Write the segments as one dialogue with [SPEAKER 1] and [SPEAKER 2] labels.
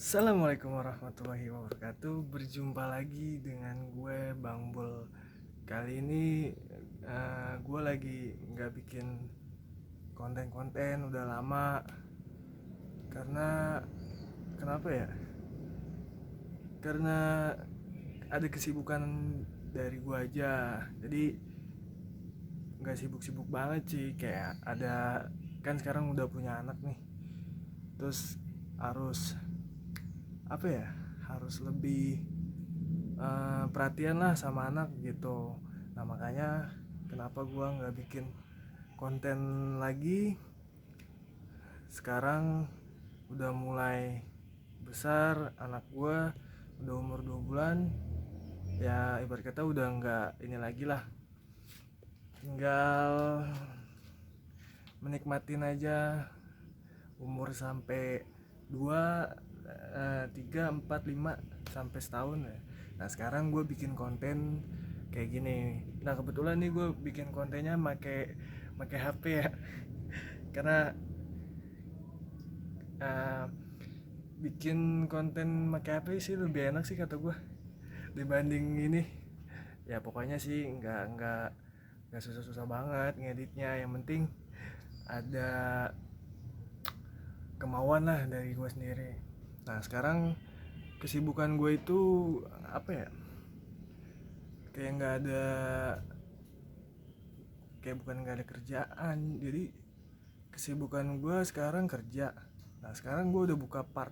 [SPEAKER 1] Assalamualaikum warahmatullahi wabarakatuh. Berjumpa lagi dengan gue Bang Bul. Kali ini gue lagi nggak bikin konten-konten udah lama. Karena kenapa ya? Karena ada kesibukan dari gue aja. Jadi nggak sibuk-sibuk banget sih. Kayak ada, kan sekarang udah punya anak nih. Terus harus apa ya? Harus lebih perhatian lah sama anak gitu. Nah makanya kenapa gua nggak bikin konten lagi. Sekarang udah mulai besar anak gua, udah umur 2 bulan. Ya ibarat kata udah nggak ini lagi lah, tinggal menikmatin aja umur sampai 2, 3, 4, 5 sampai setahun ya. Nah sekarang gue bikin konten kayak gini. Nah kebetulan nih gue bikin kontennya make HP ya. Karena uh, bikin konten make HP sih lebih enak sih kata gue dibanding ini. Ya pokoknya sih nggak susah-susah banget ngeditnya. Yang penting ada kemauan lah dari gue sendiri. Nah sekarang kesibukan gue itu apa ya, kayak nggak ada, kayak bukan nggak ada kerjaan. Jadi kesibukan gue sekarang kerja. Nah sekarang gue udah buka part.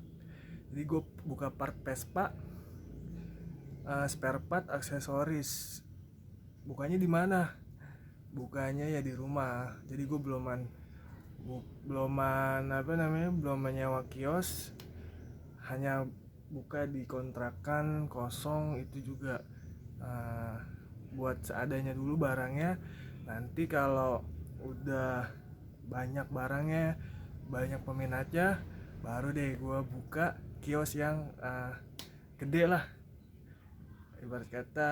[SPEAKER 1] Jadi gue buka part Vespa, spare part aksesoris. Bukanya di mana? Bukanya ya di rumah. Jadi gue belum menyewa kios, hanya buka di kontrakan kosong. Itu juga uh, buat seadanya dulu barangnya. Nanti kalau udah banyak barangnya, banyak peminatnya, baru deh gue buka kios yang gede lah. Ibarat kata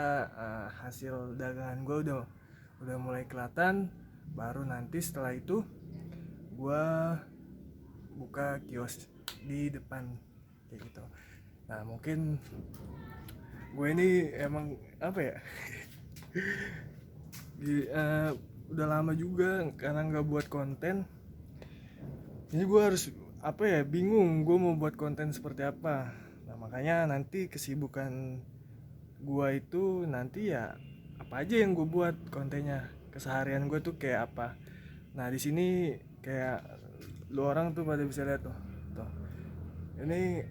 [SPEAKER 1] hasil dagangan gue udah mulai kelihatan, baru nanti setelah itu gue buka kios di depan kayak gitu. Nah mungkin gue ini emang apa ya, di, udah lama juga karena nggak buat konten. Jadi gue harus apa ya, bingung gue mau buat konten seperti apa. Nah makanya nanti kesibukan gue itu nanti ya apa aja yang gue buat kontennya, keseharian gue tuh kayak apa. Nah di sini kayak lu orang tuh pada bisa lihat tuh ini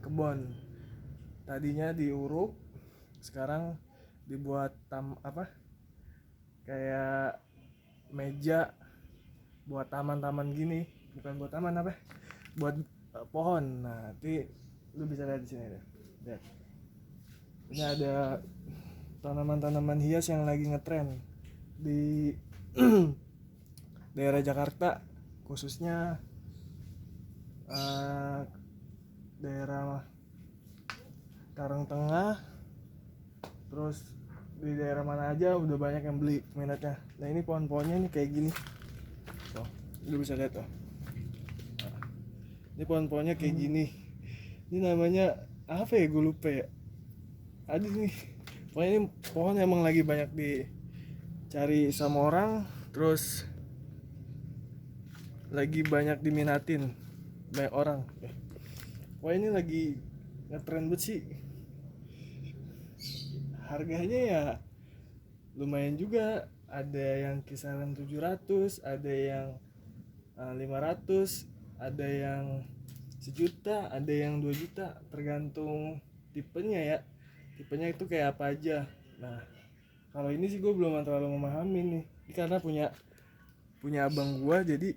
[SPEAKER 1] kebon tadinya diuruk, sekarang dibuat apa, kayak meja buat taman-taman gini. Bukan buat taman, apa, buat pohon. Nah nanti lu bisa lihat di sini deh. Lihat, ini ada tanaman-tanaman hias yang lagi ngetren di daerah Jakarta, khususnya uh, daerah Karangtengah. Terus di daerah mana aja udah banyak yang beli minatnya. Nah ini pohon-pohonnya nih kayak gini tuh, lu bisa lihat tuh. Nah, ini pohon-pohonnya kayak gini. Ini namanya apa ya, gue lupa ya. Ada nih, pokoknya ini pohon emang lagi banyak dicari sama orang. Terus lagi banyak diminatin banyak orang. Wah ini lagi ngetrend banget sih. Harganya ya lumayan juga. Ada yang kisaran 700, ada yang 500, ada yang sejuta, ada yang 2 juta, tergantung tipenya ya. Tipenya itu kayak apa aja. Nah kalau ini sih gue belum terlalu memahami nih. Ini karena punya abang gue, jadi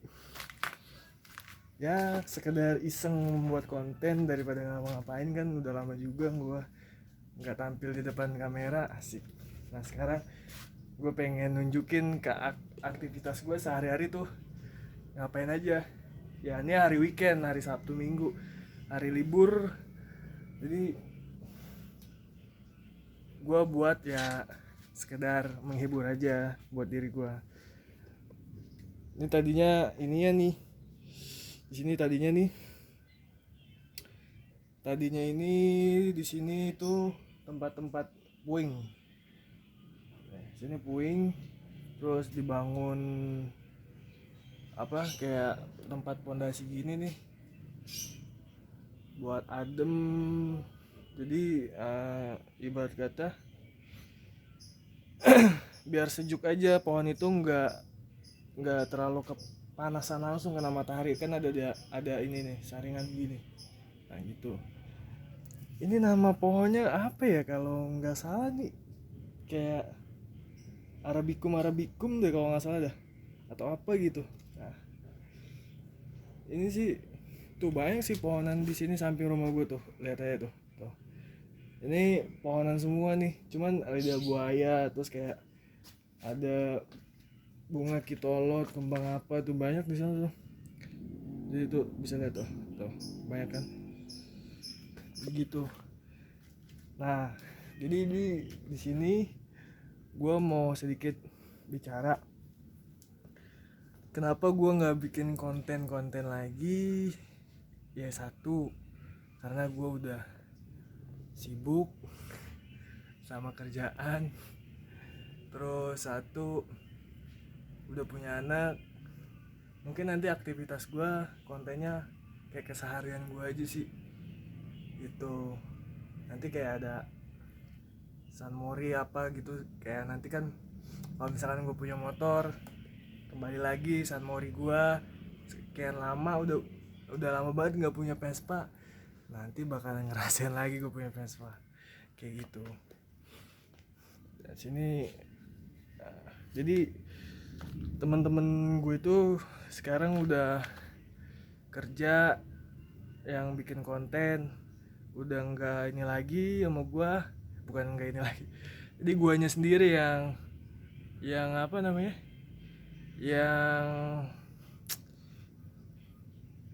[SPEAKER 1] ya sekedar iseng membuat konten daripada ngapa-ngapain. Kan udah lama juga gue nggak tampil di depan kamera, asik. Nah sekarang gue pengen nunjukin ke aktivitas gue sehari-hari tuh ngapain aja. Ya ini hari weekend, hari Sabtu Minggu, hari libur. Jadi gue buat ya sekedar menghibur aja buat diri gue. Ini tadinya ininya nih, di sini tadinya nih tadinya ini di sini tuh tempat-tempat puing. Nah, sini puing, terus dibangun apa kayak tempat pondasi gini nih buat adem. Jadi ibarat kata biar sejuk aja, pohon itu nggak terlalu kepanasan langsung kena matahari, kan ada ini nih saringan gini. Nah gitu. Ini nama pohonnya apa ya kalau nggak salah nih, kayak Arabicum Arabicum deh kalau nggak salah dah, atau apa gitu. Nah ini sih tuh banyak sih pohonan di sini samping rumah gue tuh, lihat aja tuh. Tuh. Ini pohonan semua nih, cuman lidah buaya, terus kayak ada bunga kitolot, kembang apa tuh banyak di sana tuh. Jadi tuh bisa lihat tuh banyak kan, begitu. Nah, jadi di sini gue mau sedikit bicara kenapa gue nggak bikin konten lagi. Ya satu, karena gue udah sibuk sama kerjaan. Terus satu, udah punya anak. Mungkin nanti aktivitas gue kontennya kayak keseharian gue aja sih gitu. Nanti kayak ada San Mori apa gitu, kayak nanti kan kalau misalkan gue punya motor, kembali lagi San Mori gue sekian lama, udah lama banget nggak punya Vespa, nanti bakalan ngerasain lagi gue punya Vespa kayak gitu. Dan sini jadi teman-teman gue itu sekarang udah kerja yang bikin konten, udah nggak ini lagi sama gue, bukan nggak ini lagi, jadi guanya sendiri yang apa namanya,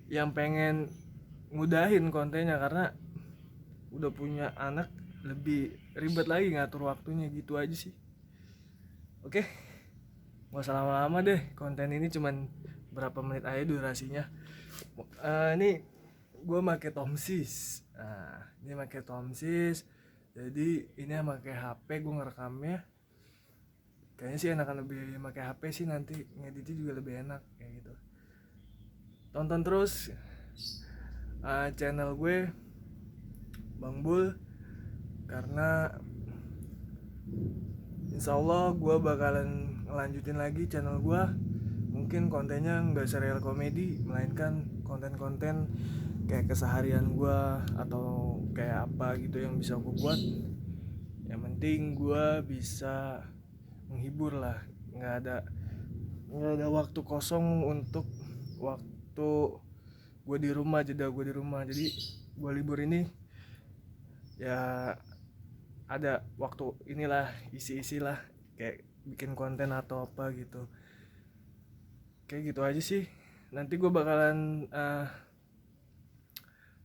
[SPEAKER 1] yang pengen ngudahin kontennya karena udah punya anak, lebih ribet lagi ngatur waktunya gitu aja sih. Oke, gak usah lama-lama deh, konten ini cuman berapa menit aja durasinya. Ini gue pakai Tomsis. Ini pakai Tomsis. Jadi ini pakai HP gue ngerekamnya. Kayaknya sih enakan lebih pakai HP sih, nanti ngeditnya juga lebih enak kayak gitu. Tonton terus channel gue Bang Bul, karena insya Allah gue bakalan ngelanjutin lagi channel gue. Mungkin kontennya nggak serial komedi, melainkan konten-konten kayak keseharian gue atau kayak apa gitu yang bisa gue buat. Yang penting gue bisa menghibur lah, nggak ada waktu kosong untuk waktu gue di rumah, jeda gue di rumah. Jadi gue libur ini ya ada waktu inilah, isi lah kayak bikin konten atau apa gitu, kayak gitu aja sih. Nanti gue bakalan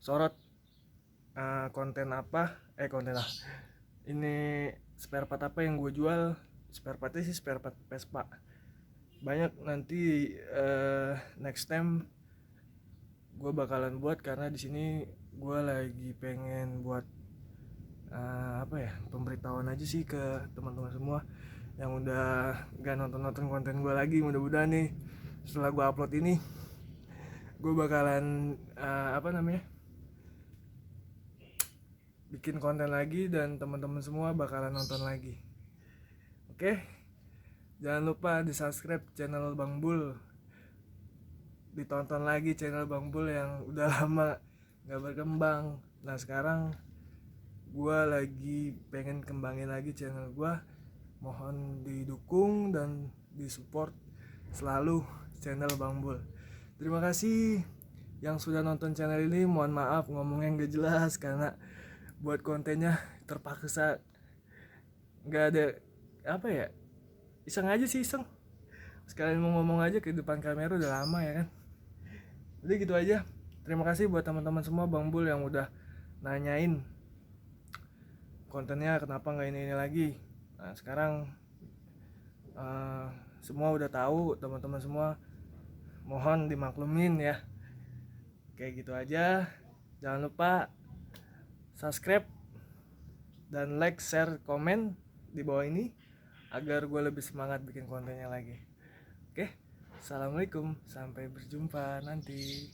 [SPEAKER 1] sorot konten apa konten lah ini, spare part apa yang gue jual. Spare partnya sih spare part Vespa banyak. Nanti next time gue bakalan buat, karena di sini gue lagi pengen buat apa ya, pemberitahuan aja sih ke teman-teman semua yang udah gak nonton konten gue lagi. Mudah-mudahan nih setelah gue upload ini gue bakalan apa namanya, bikin konten lagi dan teman-teman semua bakalan nonton lagi. Oke, jangan lupa di subscribe channel Bang Bul, ditonton lagi channel Bang Bul yang udah lama gak berkembang. Nah sekarang gue lagi pengen kembangin lagi channel gue. Mohon didukung dan disupport selalu channel Bang Bul. Terima kasih yang sudah nonton channel ini. Mohon maaf ngomongnya gak jelas karena buat kontennya terpaksa, gak ada apa ya, iseng aja sih, iseng sekalian mau ngomong aja ke depan kamera, udah lama ya kan. Udah gitu aja. Terima kasih buat teman-teman semua Bang Bul yang udah nanyain kontennya kenapa nggak ini lagi. Nah sekarang semua udah tahu, teman-teman semua mohon dimaklumin ya. Kayak gitu aja. Jangan lupa subscribe dan like, share, komen di bawah ini agar gue lebih semangat bikin kontennya lagi. Oke, assalamualaikum, sampai berjumpa nanti.